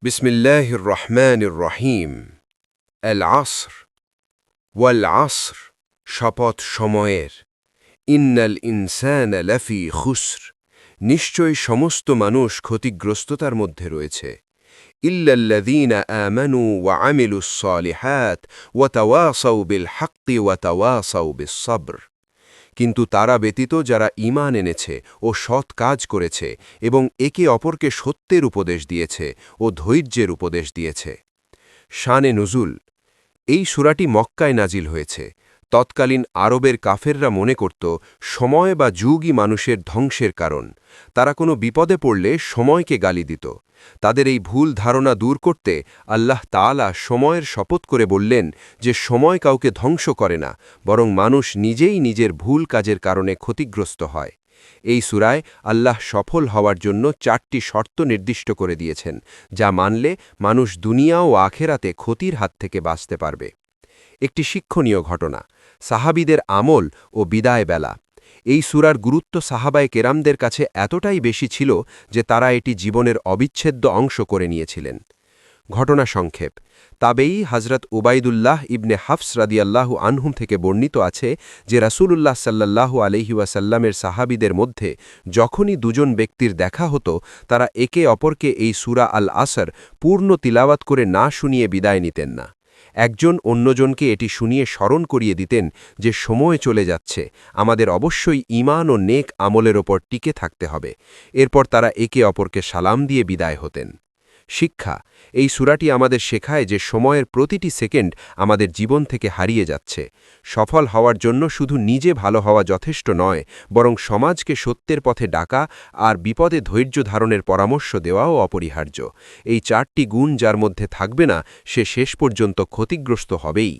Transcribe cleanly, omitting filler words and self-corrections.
বিসমিল্লাহির রহমানির রহিম। আল আসর ওয়াল আসর, শপথ সময়ের। ইন্নাল ইনসানা লাফি খুসর, নিশ্চয় সমস্ত মানুষ ক্ষতিগ্রস্ততার মধ্যে রয়েছে। ইল্লাল্লাযীনা আমানু ওয়া আমিলুস সালিহাত ওয়া তাওয়াসাউ বিল হাক্কি ওয়া তাওয়াসাউ বিস সবর, কিন্তু তারা ব্যতীত যারা ঈমান এনেছে ও সৎ কাজ করেছে এবং একে অপরকে সত্যের উপদেশ দিয়েছে ও ধৈর্যের উপদেশ দিয়েছে। শানে নুজুল, এই সূরাটি মক্কায় নাজিল হয়েছে। তৎকালীন আরবের কাফেররা মনে করত সময় বা যুগই মানুষের ধ্বংসের কারণ। তারা কোনো বিপদে পড়লে সময়কে গালি দিত। তাদের এই ভুল ধারণা দূর করতে আল্লাহ তাআলা সময়ের শপথ করে বললেন যে সময় কাউকে ধ্বংস করে না, বরং মানুষ নিজেই নিজের ভুল কাজের কারণে ক্ষতিগ্রস্ত হয়। এই সূরায় আল্লাহ সফল হওয়ার জন্য 4টি শর্ত নির্দিষ্ট করে দিয়েছেন, যা মানলে মানুষ দুনিয়া ও আখেরাতে ক্ষতির হাত থেকে বাঁচতে পারবে। একটি শিক্ষণীয় ঘটনা, সাহাবীদের আমল ও বিদায় বেলা। এই সূরার গুরুত্ব সাহাবায়ে কেরামদের কাছে এতটাই বেশি ছিল যে তারা এটি জীবনের অবিচ্ছেদ্য অংশ করে নিয়েছিলেন। ঘটনা সংক্ষেপ। তাবেই হযরত উবাইদুল্লাহ ইবনে হাফস রাদিয়াল্লাহু আনহুম থেকে বর্ণিত আছে যে রাসূলুল্লাহ সাল্লাল্লাহু আলাইহি ওয়াসাল্লামের সাহাবীদের মধ্যে যখনই দুজন ব্যক্তির দেখা হতো, তারা একে অপরকে এই সূরা আল আসর পূর্ণ তিলাওয়াত করে না শুনিয়ে বিদায় নিতেন না। একজন অন্যজনকে এটি শুনিয়ে স্মরণ করিয়ে দিতেন যে সময় চলে যাচ্ছে, আমাদের অবশ্যই ঈমান ও নেক আমলের ওপর টিকে থাকতে হবে। এরপর তারা একে অপরকে সালাম দিয়ে বিদায় হতেন। শিক্ষা, এই সূরাটি আমাদের শেখায় যে সময়ের প্রতিটি সেকেন্ড আমাদের জীবন থেকে হারিয়ে যাচ্ছে। সফল হওয়ার জন্য শুধু নিজে ভালো হওয়া যথেষ্ট নয়, বরং সমাজকে সত্যের পথে ডাকা আর বিপদে ধৈর্য ধারণের পরামর্শ দেওয়াও অপরিহার্য। এই 4টি গুণ যার মধ্যে থাকবে না, সে শেষ পর্যন্ত ক্ষতিগ্রস্ত হবেই।